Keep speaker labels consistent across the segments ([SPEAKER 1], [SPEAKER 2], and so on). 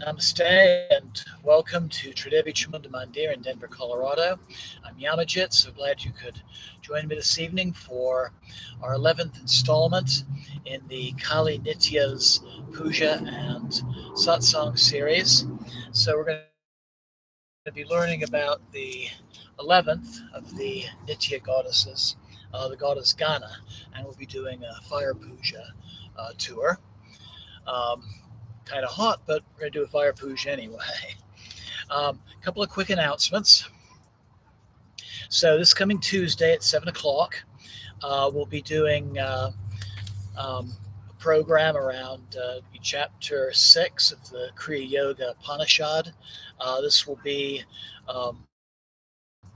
[SPEAKER 1] Namaste and welcome to Tridevi Chamunda Mandir in Denver, Colorado. I'm Yamajit, so glad you could join me this evening for our 11th installment in the Kali Nitya's Puja and Satsang series. So we're going to be learning about the 11th of the Nitya goddesses, the goddess Gana, and we'll be doing a fire puja tour. Um, Kind of hot, but we're going to do a fire puja anyway. A couple of quick announcements. So this coming Tuesday at 7 o'clock, we'll be doing a program around chapter 6 of the Kriya Yoga Upanishad. This will be on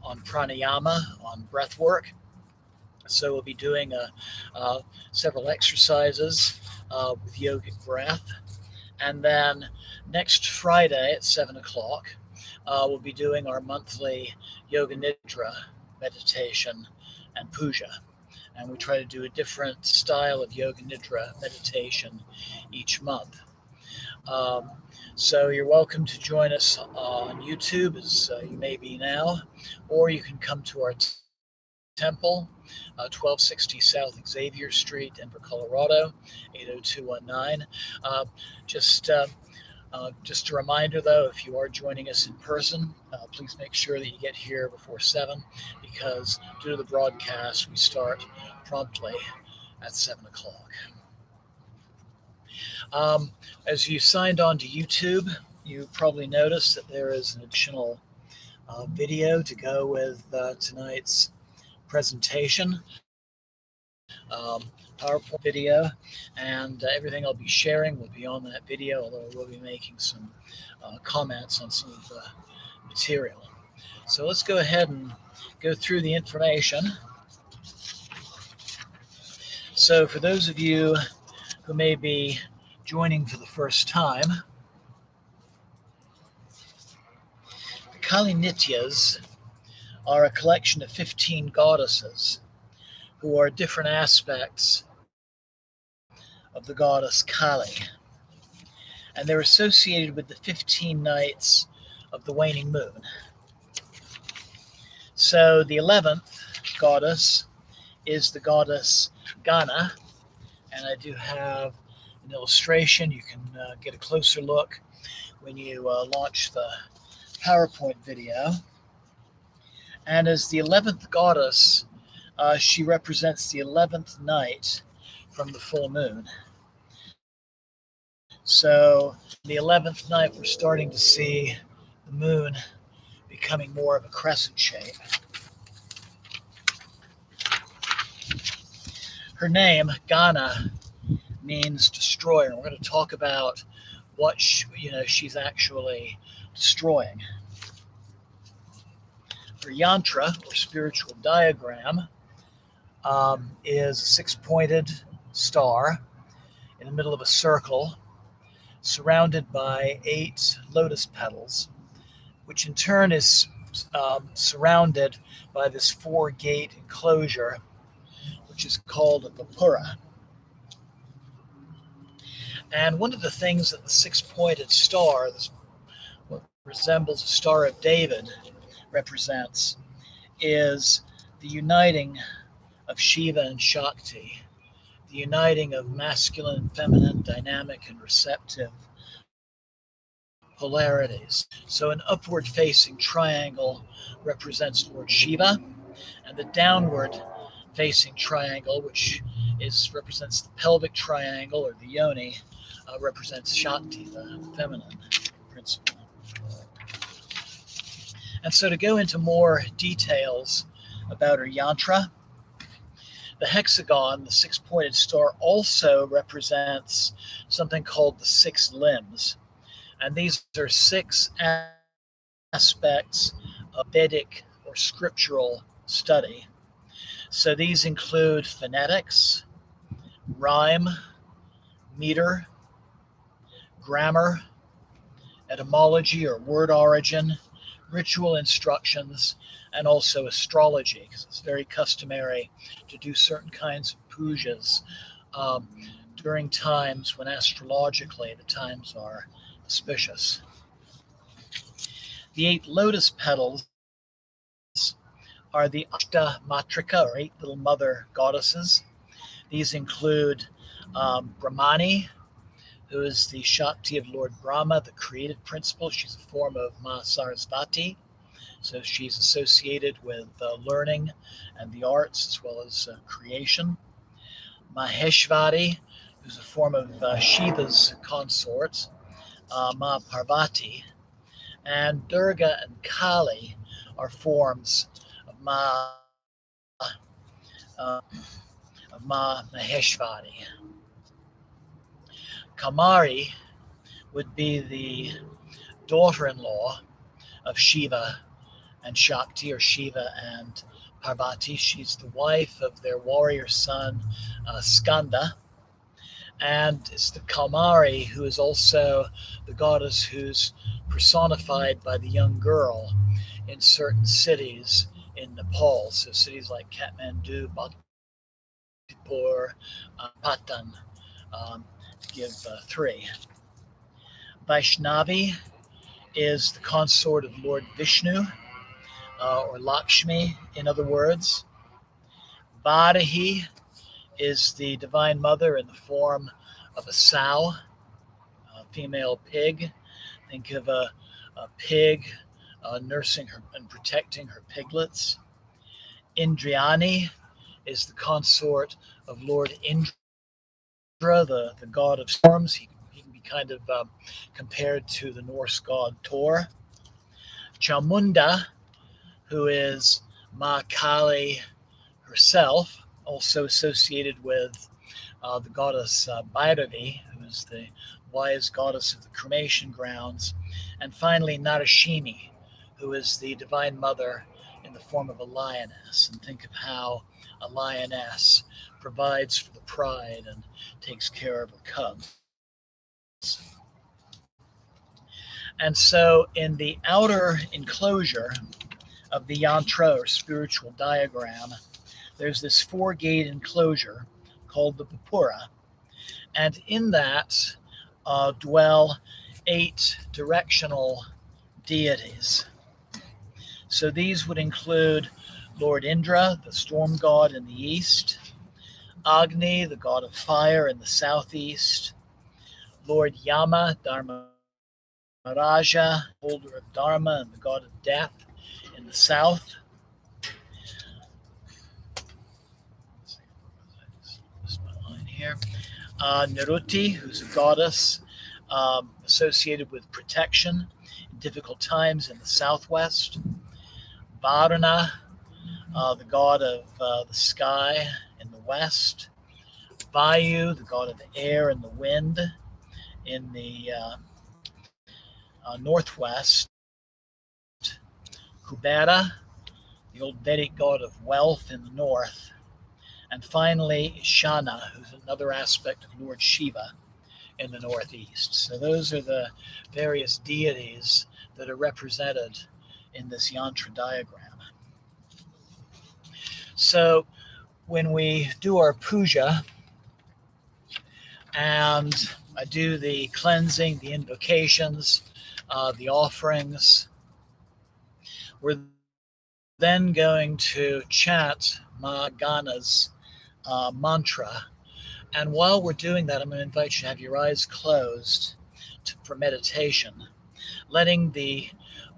[SPEAKER 1] pranayama, on breath work. So we'll be doing several exercises with yogic breath. And then next Friday at 7 o'clock, we'll be doing our monthly Yoga Nidra meditation and puja. And we try to do a different style of Yoga Nidra meditation each month. Um, so you're welcome to join us on YouTube, as you may be now, or you can come to our temple, 1260 South Xavier Street, Denver, Colorado, 80219. Just just a reminder, though, if you are joining us in person, please make sure that you get here before 7 because due to the broadcast, we start promptly at 7 o'clock. As you signed on to YouTube, you probably noticed that there is an additional video to go with tonight's presentation, PowerPoint video, and everything I'll be sharing will be on that video, although I will be making some comments on some of the material. So let's go ahead and go through the information. So for those of you who may be joining for the first time, the Kali Nityas are a collection of 15 goddesses who are different aspects of the goddess Kali. And they're associated with the 15 nights of the waning moon. So the 11th goddess is the goddess Gana, and I do have an illustration. You can get a closer look when you launch the PowerPoint video. And as the 11th goddess, she represents the 11th night from the full moon. So, the 11th night, we're starting to see the moon becoming more of a crescent shape. Her name, Gana, means destroyer. We're going to talk about what she's actually destroying. Her yantra, or spiritual diagram, is a six-pointed star in the middle of a circle surrounded by 8 lotus petals, which in turn is surrounded by this 4-gate enclosure, which is called a vapura. And one of the things that the six-pointed star, this what resembles a Star of David, represents is the uniting of Shiva and Shakti, the uniting of masculine and feminine, dynamic and receptive polarities. So an upward facing triangle represents Lord Shiva, and the downward facing triangle, which represents the pelvic triangle or the yoni, represents Shakti, the feminine principle. And so to go into more details about her yantra, the hexagon, the six-pointed star, also represents something called the 6 limbs. And these are 6 aspects of Vedic or scriptural study. So these include phonetics, rhyme, meter, grammar, etymology or word origin, ritual instructions, and also astrology, because it's very customary to do certain kinds of pujas during times when astrologically the times are auspicious. The 8 lotus petals are the Ashta Matrika, or 8 little mother goddesses. These include Brahmani, who is the Shakti of Lord Brahma, the creative principle. She's a form of Ma Sarasvati, so she's associated with learning and the arts as well as creation. Maheshvari, who's a form of Shiva's consort, Ma Parvati, and Durga and Kali are forms of Maheshvari. Kamari would be the daughter-in-law of Shiva and Shakti, or Shiva and Parvati. She's the wife of their warrior son Skanda, and it's the Kalmari who is also the goddess who's personified by the young girl in certain cities in Nepal. So cities like Kathmandu, Bhaktapur, Patan, to give three. Vaishnavi is the consort of Lord Vishnu, or Lakshmi, in other words. Varahi is the divine mother in the form of a sow, a female pig. Think of a pig nursing her and protecting her piglets. Indriani is the consort of Lord Indra, the god of storms. He can be kind of compared to the Norse god Thor. Chamunda, who is Ma Kali herself, also associated with the goddess Bhairavi, who is the wise goddess of the cremation grounds. And finally, Narashini, who is the divine mother in the form of a lioness. And think of how a lioness provides for the pride and takes care of her cubs. And so, in the outer enclosure of the yantra, or spiritual diagram, there's this 4-gate enclosure called the Bapura, and in that dwell 8 directional deities. So these would include Lord Indra, the storm god in the east, Agni, the god of fire in the southeast, Lord Yama, Dharmaraja, holder of Dharma and the god of death in the south. Here. Niruti, who's a goddess associated with protection in difficult times in the southwest. Varuna, the god of the sky in the west. Vayu, the god of the air and the wind in the northwest. Kubera, the old Vedic god of wealth in the north. And finally, Shana, who's another aspect of Lord Shiva in the northeast. So those are the various deities that are represented in this yantra diagram. So when we do our puja and I do the cleansing, the invocations, the offerings, we're then going to chant Ma Gana's mantra. And while we're doing that, I'm going to invite you to have your eyes closed for meditation, letting the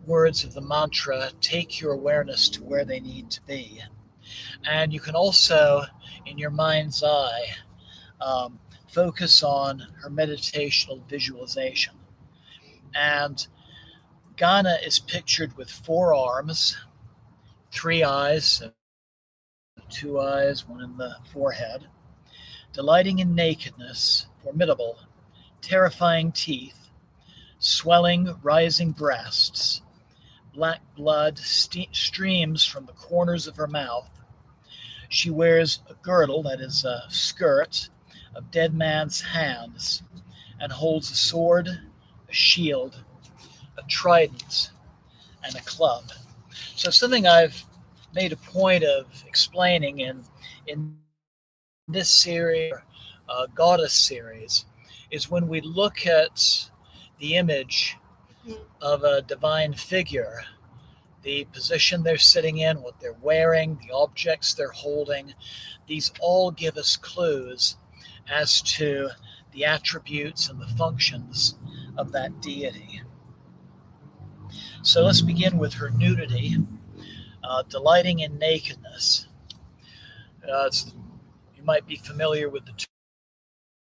[SPEAKER 1] words of the mantra take your awareness to where they need to be. And you can also, in your mind's eye, focus on her meditational visualization. And Gana is pictured with 4 arms, 3 eyes, so 2 eyes, 1 in the forehead, delighting in nakedness, formidable, terrifying teeth, swelling, rising breasts, black blood streams from the corners of her mouth. She wears a girdle, that is a skirt, of dead man's hands, and holds a sword, a shield, a trident, and a club. So something I've made a point of explaining in this series, goddess series, is when we look at the image of a divine figure, the position they're sitting in, what they're wearing, the objects they're holding. These all give us clues as to the attributes and the functions of that deity. So let's begin with her nudity, delighting in nakedness. You might be familiar with the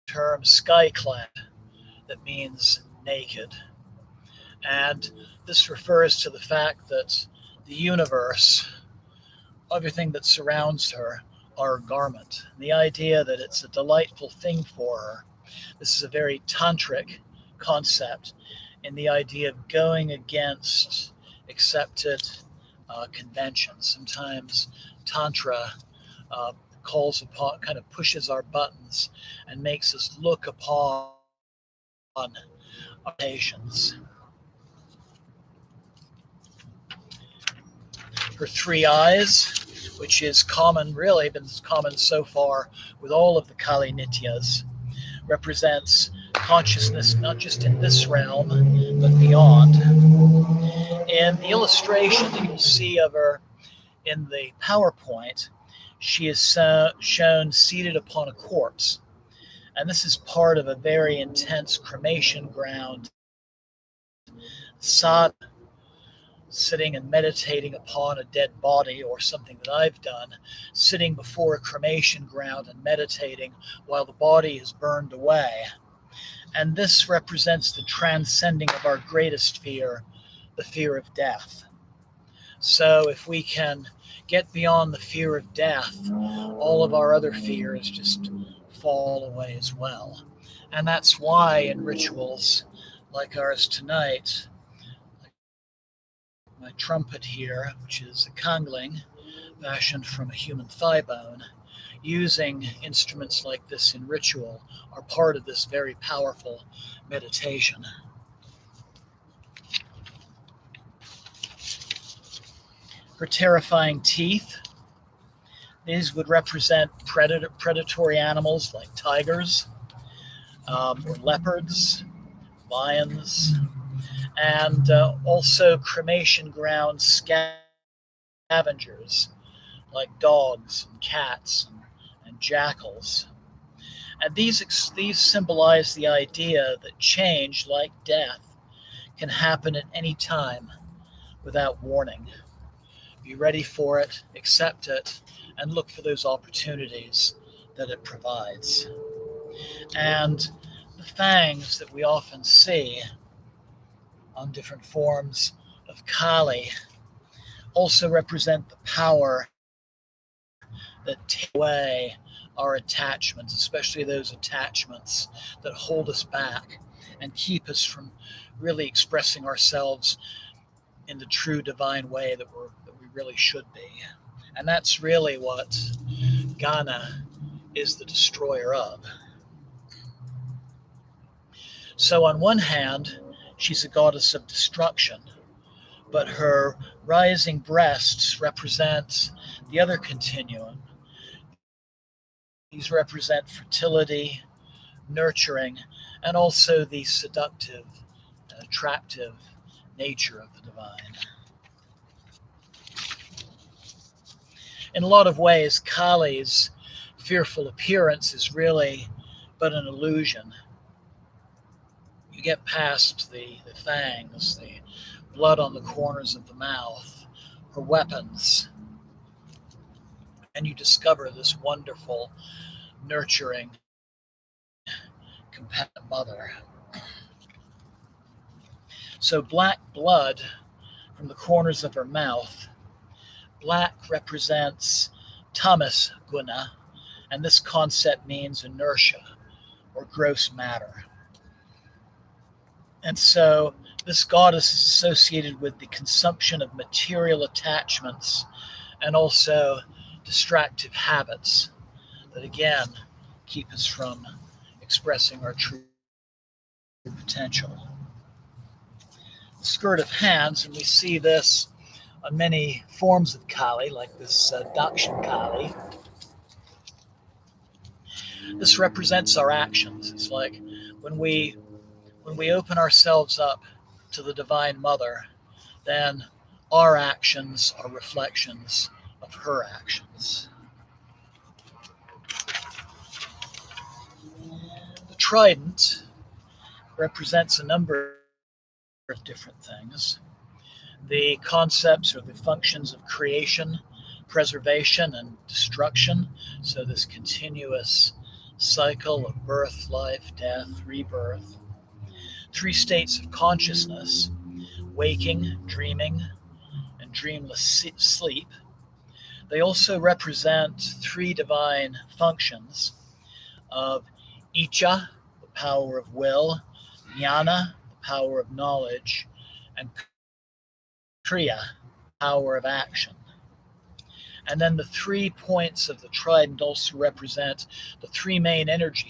[SPEAKER 1] term skyclad, that means naked. And this refers to the fact that the universe, everything that surrounds her, are a garment. And the idea that it's a delightful thing for her. This is a very tantric concept in the idea of going against accepted conventions. Sometimes Tantra calls upon, kind of pushes our buttons and makes us look upon our limitations. Her three eyes, which is common, really been common so far with all of the Kali Nityas, represents consciousness not just in this realm, but beyond. In the illustration that you'll see of her in the PowerPoint, she is shown seated upon a corpse. And this is part of a very intense cremation ground sadhana, sitting and meditating upon a dead body, or something that I've done, sitting before a cremation ground and meditating while the body is burned away. And this represents the transcending of our greatest fear, the fear of death. So if we can get beyond the fear of death, all of our other fears just fall away as well. And that's why in rituals like ours tonight, my trumpet here, which is a kangling fashioned from a human thigh bone, using instruments like this in ritual are part of this very powerful meditation. Her terrifying teeth, these would represent predatory animals like tigers, or leopards, lions, and also cremation ground scavengers like dogs and cats and jackals. And these symbolize the idea that change, like death, can happen at any time without warning. Be ready for it, accept it, and look for those opportunities that it provides. And the fangs that we often see on different forms of Kali also represent the power that take away our attachments, especially those attachments that hold us back and keep us from really expressing ourselves in the true divine way that we really should be. And that's really what Ghana is the destroyer of. So on one hand, she's a goddess of destruction, but her rising breasts represent the other continuum. These represent fertility, nurturing, and also the seductive, attractive nature of the divine. In a lot of ways, Kali's fearful appearance is really but an illusion. You get past the fangs, the blood on the corners of the mouth, her weapons, and you discover this wonderful, nurturing, compassionate mother. So black blood from the corners of her mouth. Black represents tamas guna, and this concept means inertia or gross matter. And so this goddess is associated with the consumption of material attachments and also distractive habits that again keep us from expressing our true potential. The skirt of hands, and we see this on many forms of Kali, like this Dakshin Kali. This represents our actions. It's like when we when we open ourselves up to the Divine Mother, then our actions are reflections of her actions. The trident represents a number of different things. The concepts or the functions of creation, preservation, and destruction. So, this continuous cycle of birth, life, death, rebirth. Three states of consciousness: waking, dreaming, and dreamless sleep. They also represent three divine functions of Icha, the power of will, Jnana, the power of knowledge, and Kriya, power of action. And then the 3 points of the trident also represent the three main energy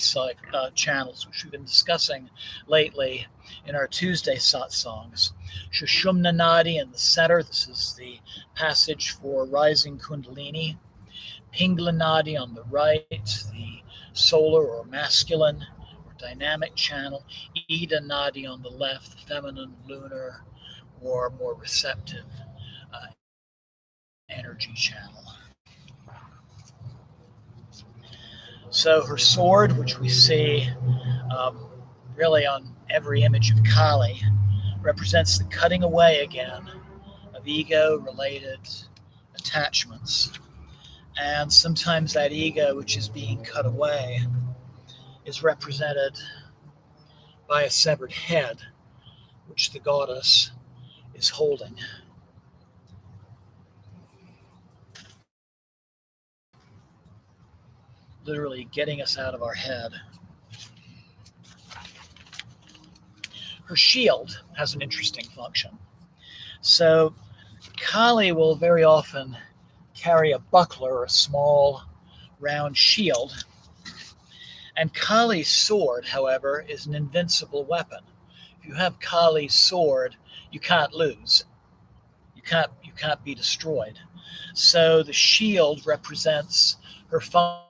[SPEAKER 1] channels, which we've been discussing lately in our Tuesday satsangs. Shushumna Nadi in the center, this is the passage for rising Kundalini. Pingla Nadi on the right, the solar or masculine or dynamic channel. Ida Nadi on the left, the feminine, lunar, or more receptive energy channel. So her sword, which we see really on every image of Kali, represents the cutting away again of ego-related attachments. And sometimes that ego, which is being cut away, is represented by a severed head, which the goddess is holding. Literally getting us out of our head. Her shield has an interesting function. So Kali will very often carry a buckler, a small round shield. And Kali's sword, however, is an invincible weapon. If you have Kali's sword, you can't lose. You can't be destroyed. So the shield represents her function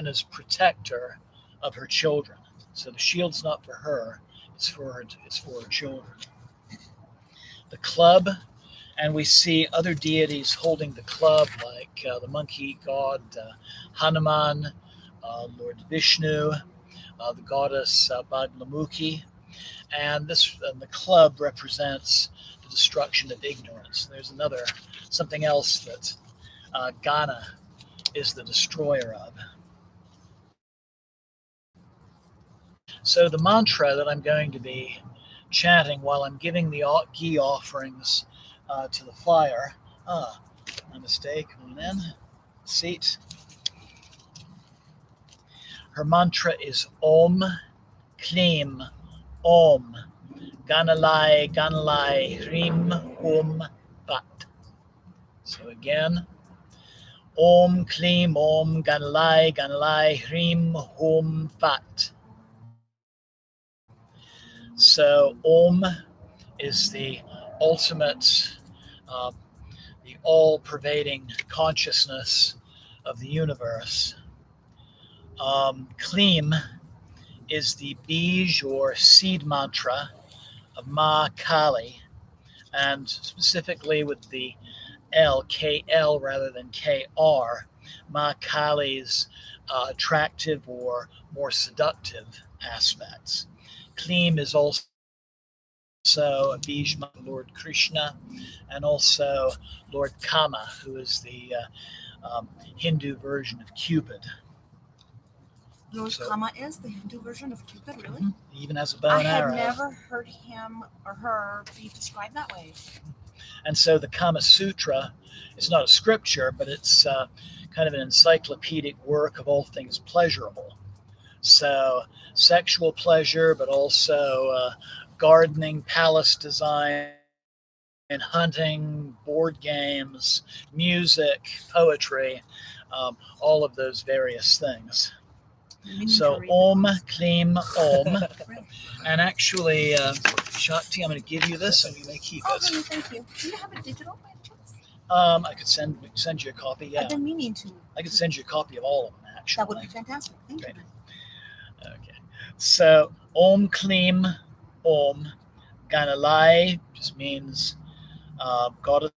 [SPEAKER 1] as protector of her children. So the shield's not for her, it's for her children. The club, and we see other deities holding the club, like the monkey god Hanuman, Lord Vishnu, the goddess Baglamukhi, and the club represents the destruction of ignorance. There's something else that Ghana is the destroyer of. So the mantra that I'm going to be chanting while I'm giving the ghee offerings to the fire. My mistake. Come on in. Seat. Her mantra is Om, Klim, Om, Ganalai, Ganalai, Hrim, Om, Pat. So again, Om, Klim, Om, Ganalai, Ganalai, Hrim, Om, Pat. So Om is the ultimate, the all-pervading consciousness of the universe. Klim is the bij or seed mantra of Ma Kali, and specifically with the L, KL rather than KR, Ma Kali's attractive or more seductive aspects. Klim is also a bij mantra of Lord Krishna, and also Lord Kama, who is the Hindu version of Cupid.
[SPEAKER 2] Lord Kama is the Hindu version of Cupid, really?
[SPEAKER 1] He even has a bow and arrow.
[SPEAKER 2] I had never heard him or her be described that way.
[SPEAKER 1] And so the Kama Sutra is not a scripture, but it's kind of an encyclopedic work of all things pleasurable. So sexual pleasure, but also gardening, palace design, hunting, board games, music, poetry, all of those various things. So Om, Klim, Om. And actually, Shakti, I'm going to give you this and you may keep it.
[SPEAKER 2] Oh, thank you. Do you have a digital by chance?
[SPEAKER 1] I could send you a copy, yeah.
[SPEAKER 2] I've been meaning to.
[SPEAKER 1] I could send you a copy of all of them, actually.
[SPEAKER 2] That would be fantastic. Thank you.
[SPEAKER 1] Okay. So Om Klim Om Ganalai just means goddess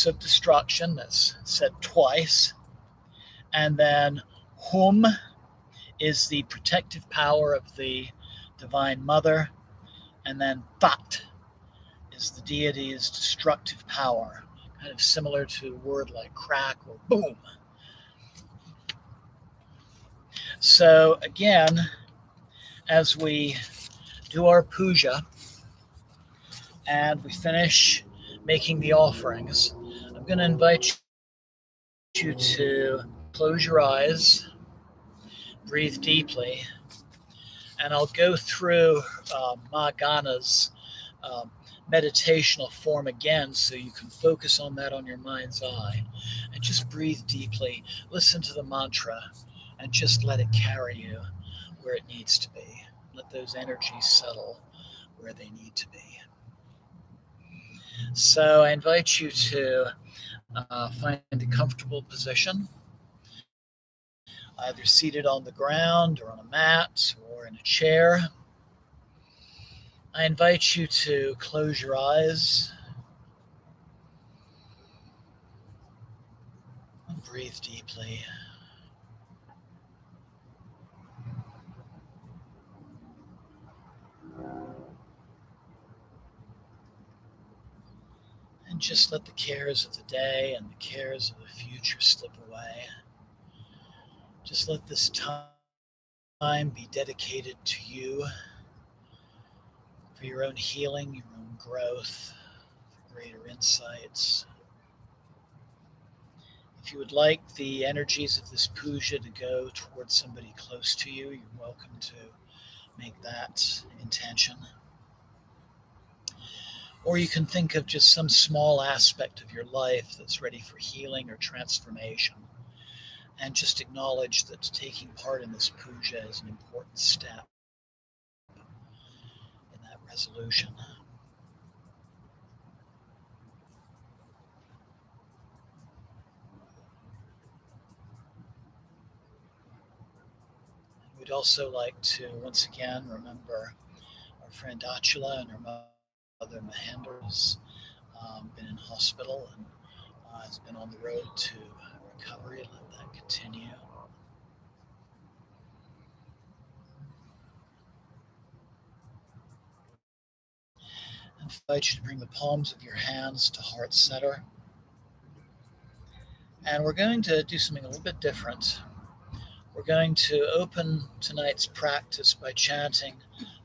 [SPEAKER 1] of destruction. That's said twice. And then Hum is the protective power of the Divine Mother. And then Tat is the deity's destructive power, kind of similar to a word like crack or boom. So again, as we do our puja and we finish making the offerings, I'm going to invite you to close your eyes, breathe deeply, and I'll go through Ma Gana's um, meditational form again so you can focus on that on your mind's eye and just breathe deeply, listen to the mantra, and just let it carry you where it needs to be. Let those energies settle where they need to be. So I invite you to find a comfortable position, either seated on the ground or on a mat or in a chair. I invite you to close your eyes and breathe deeply. And just let the cares of the day and the cares of the future slip away. Just let this time be dedicated to you for your own healing, your own growth, for greater insights. If you would like the energies of this puja to go towards somebody close to you, you're welcome to make that intention. Or you can think of just some small aspect of your life that's ready for healing or transformation. And just acknowledge that taking part in this puja is an important step in that resolution. We'd also like to once again remember our friend Achula and her mother Mahendra, who's been in hospital and has been on the road to recovery. Let that continue. And I invite you to bring the palms of your hands to heart center. And we're going to do something a little bit different. We're going to open tonight's practice by chanting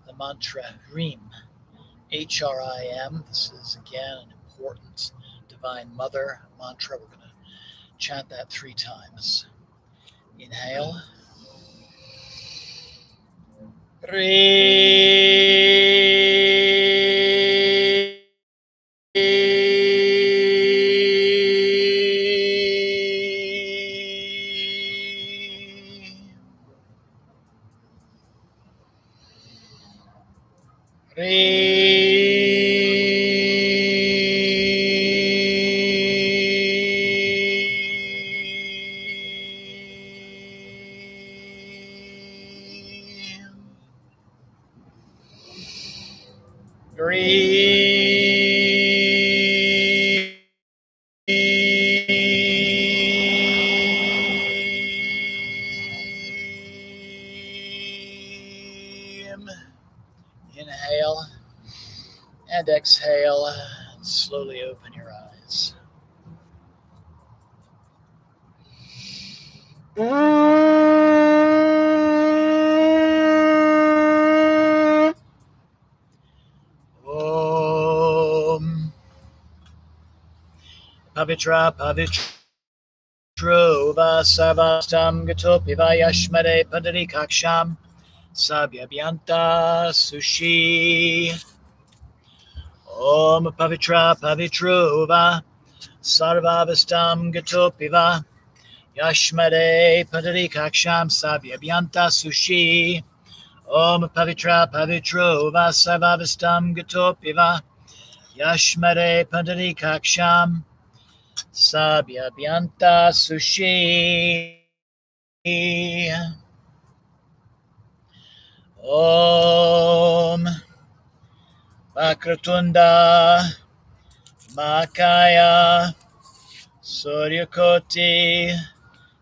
[SPEAKER 1] the mantra Hrim, H-R-I-M. This is again an important Divine Mother mantra. We're going to chant that 3 times. Inhale. Inhale and exhale. And slowly open your eyes. Om Pavitra Pavitrova Savastam Gatopiva Yashmare Padarikaksham Sabhyabhyanta Sushi. Om Pavitra Pavitrova Sarvavastam Gatopiva Yashmare Padarikaksham Sabhyabhyanta Sushi. Om Pavitra Pavitrova Sarvavastam Gatopiva Yashmare Padarikaksham Sabhyabhyanta Sushi. Om Vakratunda Makaya Suryakoti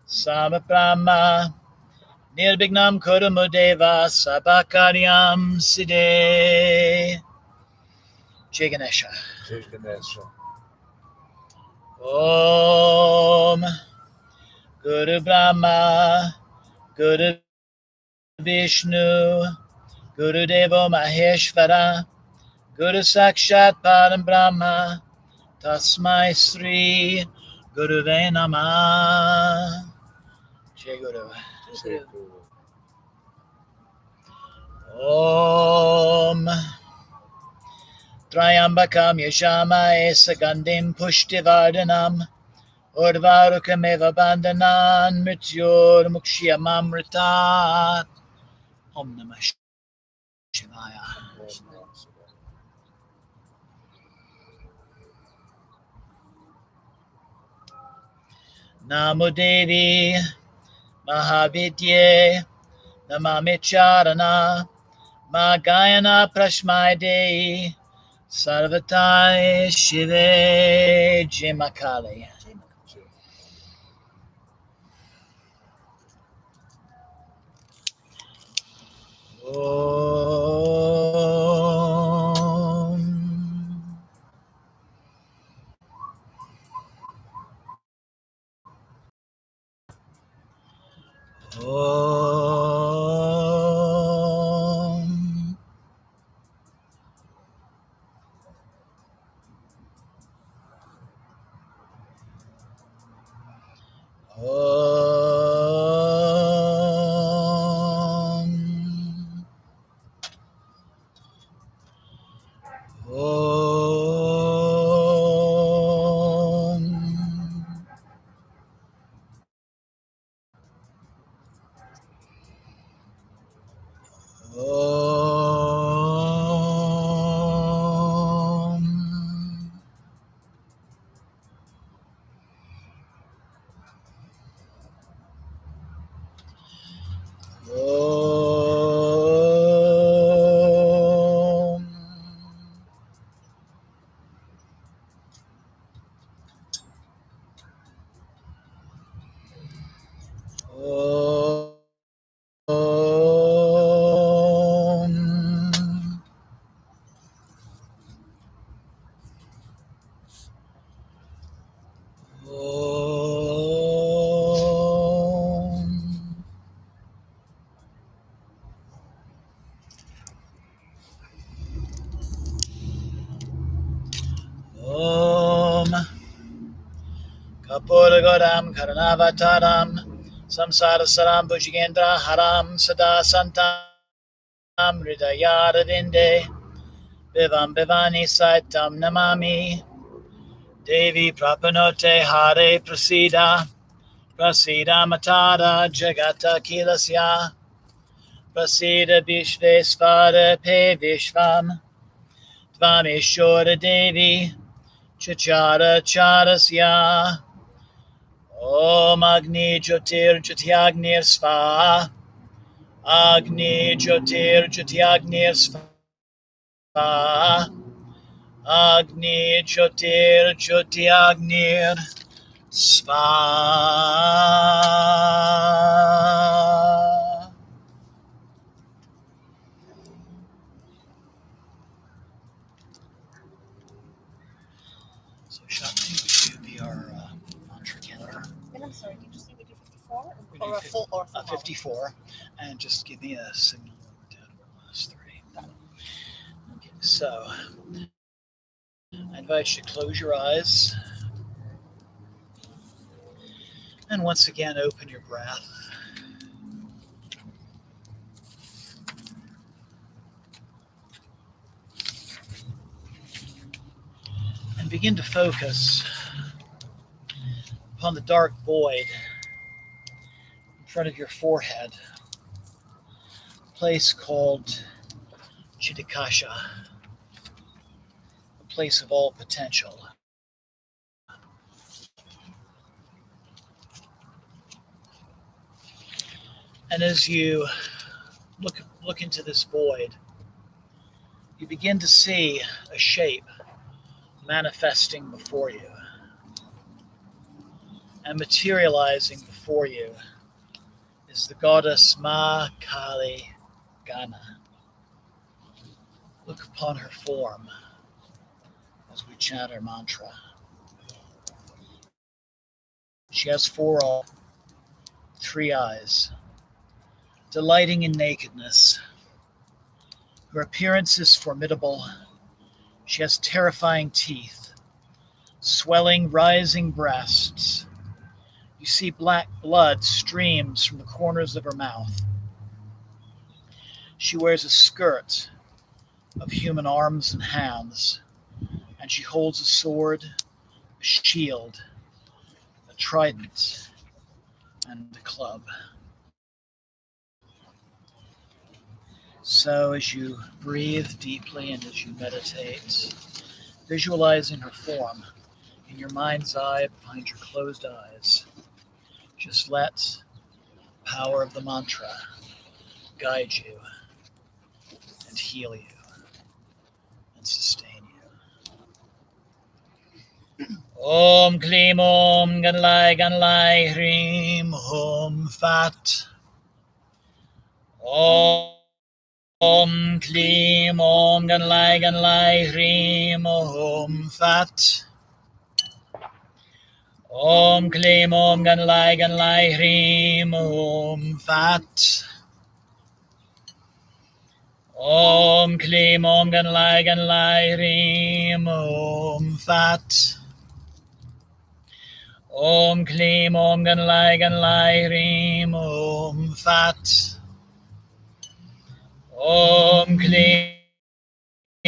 [SPEAKER 1] Samabrahma Nirvignam Kurumudeva Sabakaryam Siddhe. Jai Ganesha.
[SPEAKER 3] Jai Ganesha.
[SPEAKER 1] Om Guru Brahma Guru Vishnu Guru Devo Maheshvara Guru Sakshat Param Brahma Tasmai Sri Guruve Namah. Jai Guru.
[SPEAKER 3] Jai Guru.
[SPEAKER 1] Om Trayambakam Yajamaye Sagandim Pushtivardhanam Urvarukam Bandhanan Mrityur Mukshyamamritat. Om Namah Shivaya. Namo Devi Mahavidye Namamicharana Magayana Prashmai Dei Sarvatai Shive Jimakali. Om Om Om Om Om Om Om Om Kapuragaram Karanavataram Samsara Saram Bhujigendra Haram Sada Santam Hridayarvinde Vivam Bivani Saitam Namami Devi Prapanote Hare Prasida Prasida Matara Jagata Kilasya Prasida Vishvesvara Pe Vishvam Tvameshwara Devi Chachara Charasya Om Agni Jyotir Jyotiagnir Svaha Agni Jyotir Jyotiagnir Svaha Agni Jyotir Jyotiagnir Svaha. So Shakti, would you be our mantra counter?
[SPEAKER 2] And I'm sorry, did you say we do 54
[SPEAKER 1] We
[SPEAKER 2] or
[SPEAKER 1] do
[SPEAKER 2] a full or a full
[SPEAKER 1] 54, and just give me a signal when we're done with the last three. Okay, so I invite you to close your eyes and once again open your breath. And begin to focus upon the dark void in front of your forehead, a place called Chitakasha, a place of all potential. And as you look look into this void, you begin to see a shape manifesting before you. And materializing before you is the goddess Ma Kali Gana. Look upon her form as we chant our mantra. She has 4 arms, 3 eyes, delighting in nakedness. Her appearance is formidable. She has terrifying teeth, swelling, rising breasts. You see black blood streams from the corners of her mouth. She wears a skirt of human arms and hands, and she holds a sword, a shield, a trident, and a club. So as you breathe deeply and as you meditate, visualizing her form in your mind's eye behind your closed eyes, just let the power of the mantra guide you and heal you and sustain you. Om Klim Om Ganlai Ganlai Hrim Om Fat. Om Klim Om Ganlai Ganlai Hrim Om Fat. Om Klim Om Ganlai Ganlai Hrim Om Fat. Om Klim Om Ganlai Ganlai Hrim Om Fat. Om Klim Om Ganlai Ganlai Hrim Om Fat. Om Klim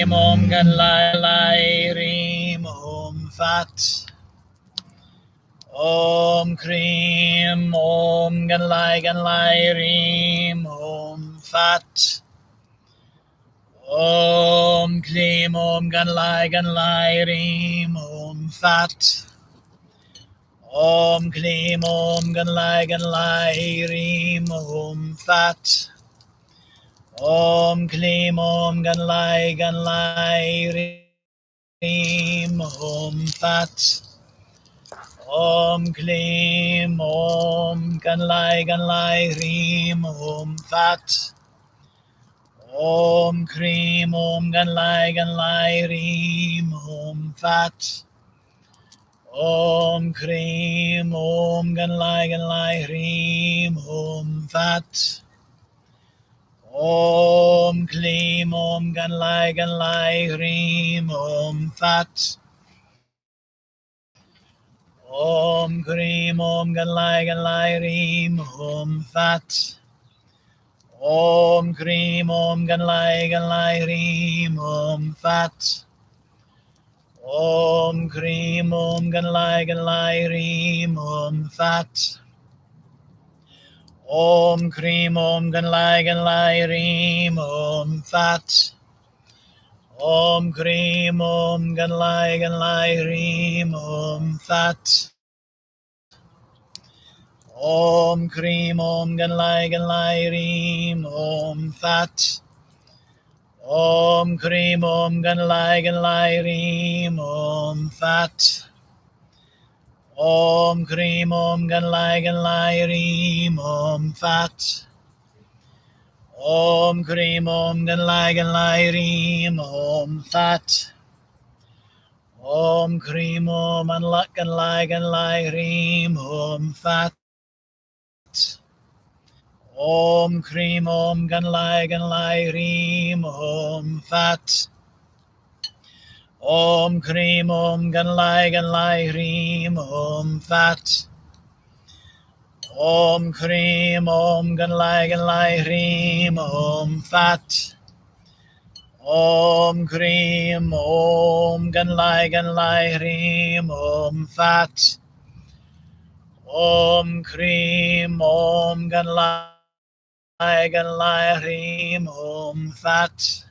[SPEAKER 1] Om Ganlai Ganlai Hrim Om Fat. Om Krim Om Ganlai Ganlai Hrim Om Fat. Om Klim Om Ganlai Ganlai Hrim Om Fat. Om Klim Om Ganlai Ganlai Hrim Om Fat. Om Klim Om Ganlai Ganlai Hrim Om Fat. Om Klim Om Ganlai Ganlai Hrim Om Fat. Om Krim Om Ganlai Ganlai Hrim Om Fat. Om Krim Om Ganlai Ganlai Hrim Om Fat. Om Klim Om Ganlai Ganlai Hrim Om Fat. Om Krim Om Ganlai Ganlai Hrim Om Fat. Om Krim Om Ganlai Ganlai Hrim Om Fat. Om Krim Om Ganlai Ganlai Hrim Om Fat. Om Krim Om Ganlai Ganlai Hrim Om Fat. Om Krim Om Ganlai Ganlai Hrim Om Fat. Om Krim Om Ganlai Ganlai Hrim Om Fat. Om Krim Om Ganlai Ganlai Hrim Om Fat. Om Krim Om Ganlai Ganlai Hrim Om Fat. Om Krim Om Ganlai Ganlai Hrim Om Fat. Om Krim Om Anlat Ganlai Ganlai Hrim Om Fat. Om Krim Om Ganlai Ganlai Hrim Om Fat. Om Krim Om Ganlai Ganlai Hrim Om Fat. Om Krim Om Ganlai Ganlai Hrim Om Fat. Om Krim Om Ganlai Ganlai Hrim Om Fat. Om Krim Om Ganlai Ganlai Hrim Om Fat.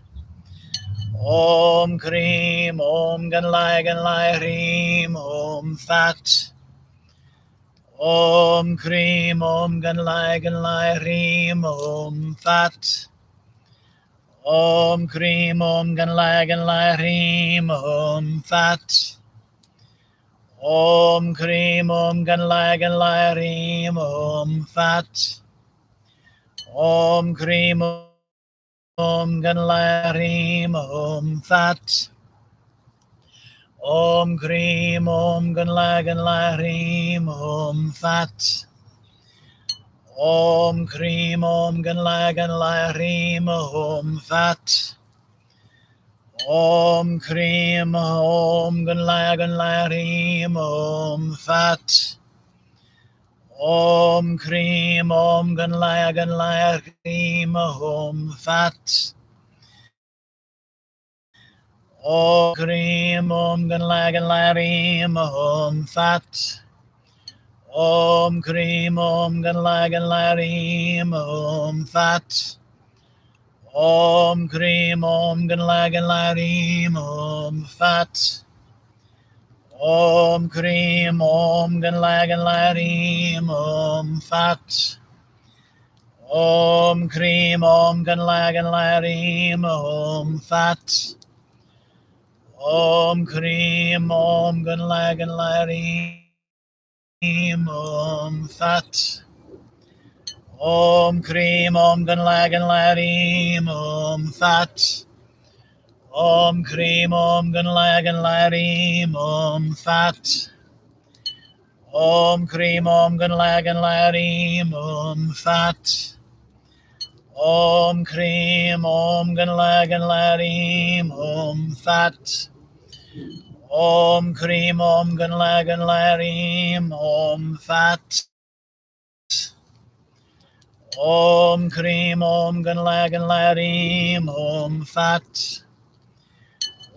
[SPEAKER 1] Om Krim Om Ganlai Ganlai Hrim Om Fat. Om Krim Om Ganlai Ganlai Hrim Om Fat. Om Krim Om Ganlaya Ganlaya Hrim Om Fat. Om Krim Om Ganlaya Ganlaya Hrim Om Fat. Om Krim Om Ganlaya Hrim Om Fat. Om Krim Om Ganlaya Ganlaya Hrim Om Fat. Om Krim Om Ganlaya Ganlaya Hrim Om Fat. Om Krim Om Ganlaya Ganlaya Hrim Om Fat. Om Krim Om Ganlaya Ganlaya Hrim Om Fat. Om Krim Om Ganlaya Ganlaya Hrim Om Fat. Om Krim Om Ganlaya Ganlaya Hrim Om Fat. Om Krim Om Ganlaya Ganlaya Hrim Om Fat. Om Krim Om Ganlaya Ganlaya Hrim Om Fat. Om Krim Om Ganlaya Ganlaya Hrim Om Fat. Om Krim Om Ganlaya Ganlaya Hrim Om Fat. Om Krim Om Ganlaya Ganlaya Hrim Om Fat. Om Krim Om Ganlaya Ganlaya Hrim Om Fat. Om Krim Om Ganlaya Ganlaya Hrim Om Fat. Om Krim Om Ganlaya Ganlaya Hrim Om Fat. Om Krim Om Ganlaya Ganlaya Hrim Om Fat. Om Krim Om Ganlaya Ganlaya Hrim Om Fat.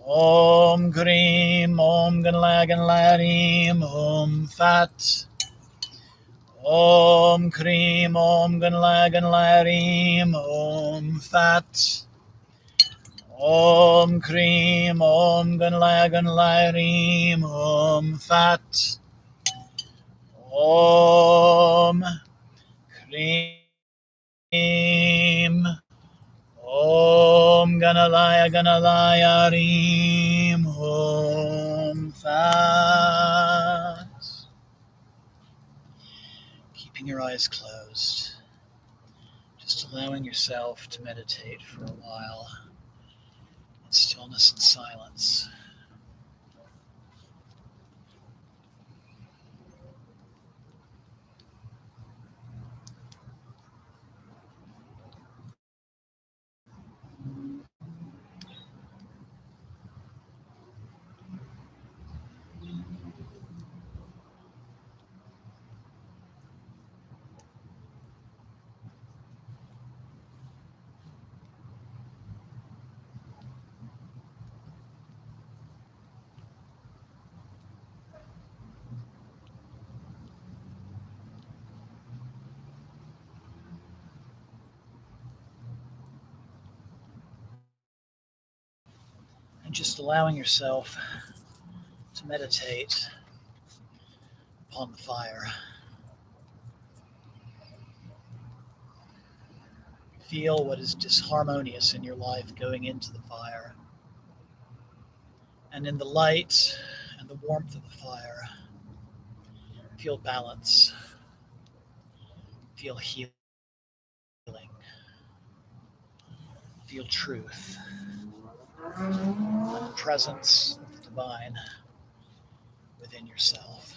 [SPEAKER 1] Om Krim Om Ganlaya Ganlaya Hrim Om Fat. Om Krim Om Ganlaya Ganlaya Hrim Om Fat. Om Krim Om Ganlaya Ganlaya Hrim Om Fat. Om Krim Om Ganalaya Ganalaya Hrim Om Fat. Keeping your eyes closed, just allowing yourself to meditate for a while in stillness and silence. And just allowing yourself to meditate upon the fire. Feel what is disharmonious in your life going into the fire. And in the light and the warmth of the fire, feel balance, feel healing, feel truth, and the presence of the divine within yourself.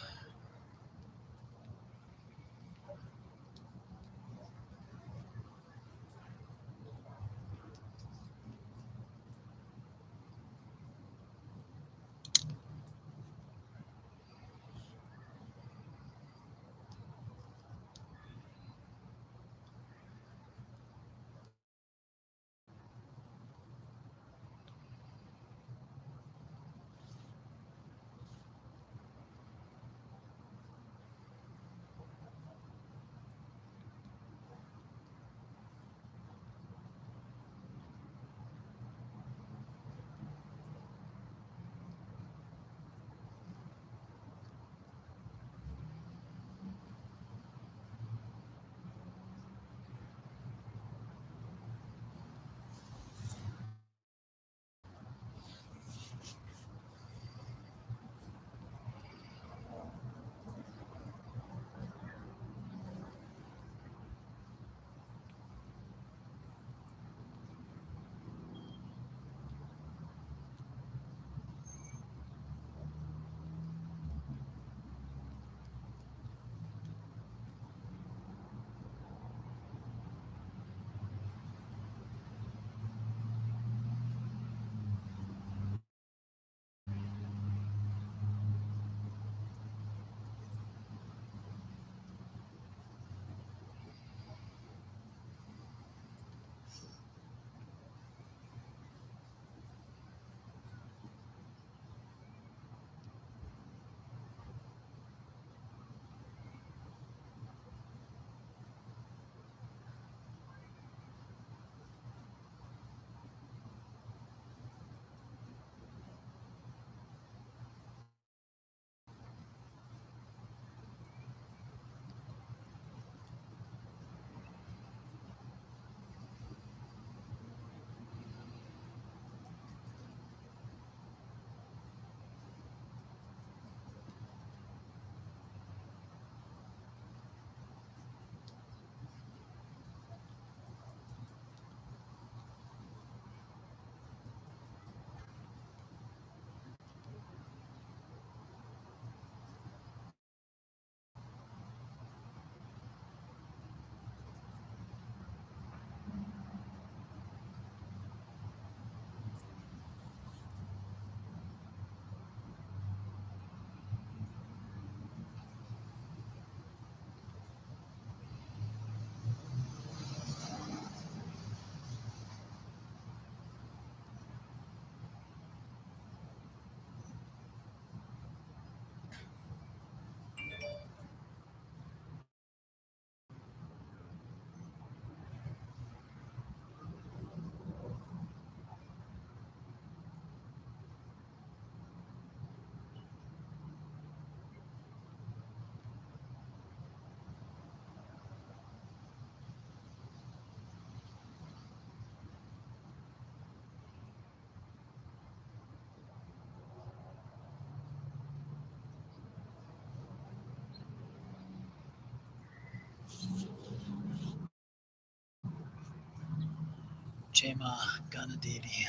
[SPEAKER 1] Jai Ma Gana Devi.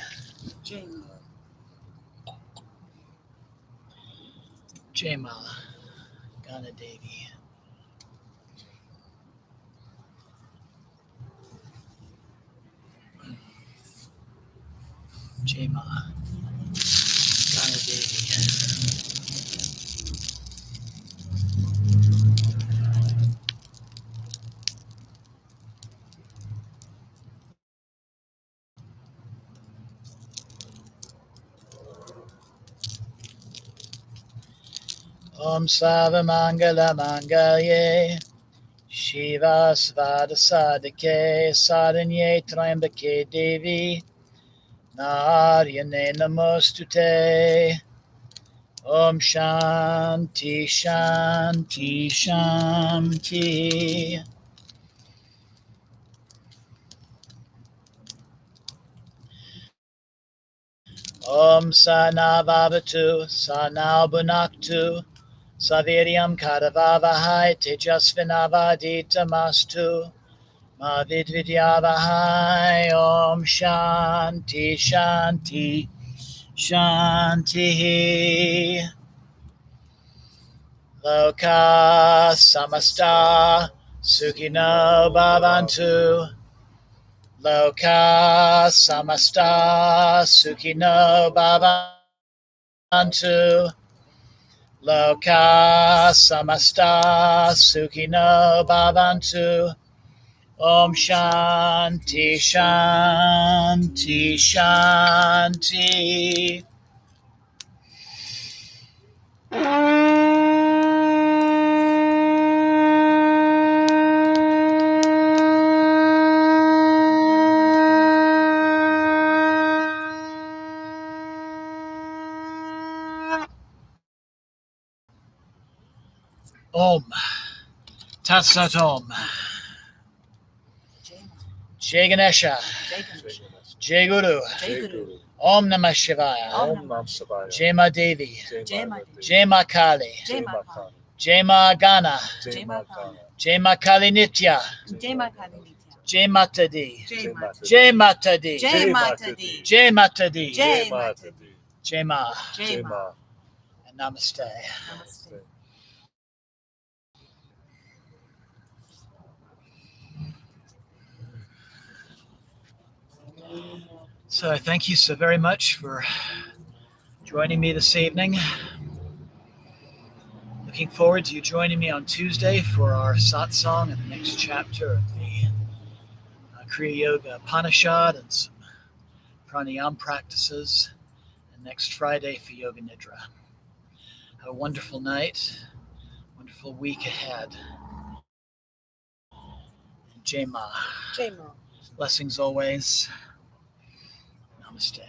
[SPEAKER 2] Jai Ma.
[SPEAKER 1] Jai Ma Gana Devi. Jai Ma Gana Devi. Om Savamangala Mangalye Shiva Svada Sadike Sadanye Trambake Devi Naryane Namostute. Om Shanti Shanti Shanti. Om Sana Vavatu Sana Bunaktu Saviryam Karavavahai Tejasvinavadita Mastu Mavidvidyavahai. Om Shanti Shanti Shanti. Loka Samasta Sukhino Bhavantu. Loka Samasta Sukhino Bhavantu. Loka Samasta Sukhino Bhavantu. Om Shanti Shanti Shanti. Om Tat Sat Om.
[SPEAKER 2] Jai Ma.
[SPEAKER 1] Jai Ganesha.
[SPEAKER 2] Jai Ganesha.
[SPEAKER 1] Jai Guru.
[SPEAKER 2] Jai Guru.
[SPEAKER 1] Om Namah Shivaya.
[SPEAKER 2] Om
[SPEAKER 3] Om Nam Shivaya.
[SPEAKER 1] Jai Ma Devi.
[SPEAKER 2] Jai Ma.
[SPEAKER 1] Jai Ma Kali.
[SPEAKER 2] Jai
[SPEAKER 3] Jai
[SPEAKER 2] Ma
[SPEAKER 3] Ma
[SPEAKER 2] Kali.
[SPEAKER 3] Kali.
[SPEAKER 1] Jai Ma Gana.
[SPEAKER 3] Jai Ma Kali.
[SPEAKER 1] Jai Ma Kali Nitya.
[SPEAKER 2] Jai Ma Kali Nitya.
[SPEAKER 1] Jai Mata Di.
[SPEAKER 2] Jai
[SPEAKER 3] Jai
[SPEAKER 2] Mata.
[SPEAKER 1] Jai Mata Di.
[SPEAKER 2] Jai Mata Di.
[SPEAKER 1] Jai Mata Di.
[SPEAKER 2] Jai
[SPEAKER 3] Jai
[SPEAKER 2] Mata
[SPEAKER 3] Mata
[SPEAKER 2] Di.
[SPEAKER 3] Di.
[SPEAKER 1] Jai Ma.
[SPEAKER 2] Jai
[SPEAKER 3] Jai
[SPEAKER 2] Ma.
[SPEAKER 3] Ma.
[SPEAKER 1] And Namaste.
[SPEAKER 2] Namaste.
[SPEAKER 1] So I thank you so very much for joining me this evening. Looking forward to you joining me on Tuesday for our satsang and the next chapter of the Kriya Yoga Upanishad and some pranayama practices. And next Friday for Yoga Nidra. Have a wonderful night, wonderful week ahead. Jai Ma.
[SPEAKER 2] Jai Ma.
[SPEAKER 1] Blessings always. Namaste.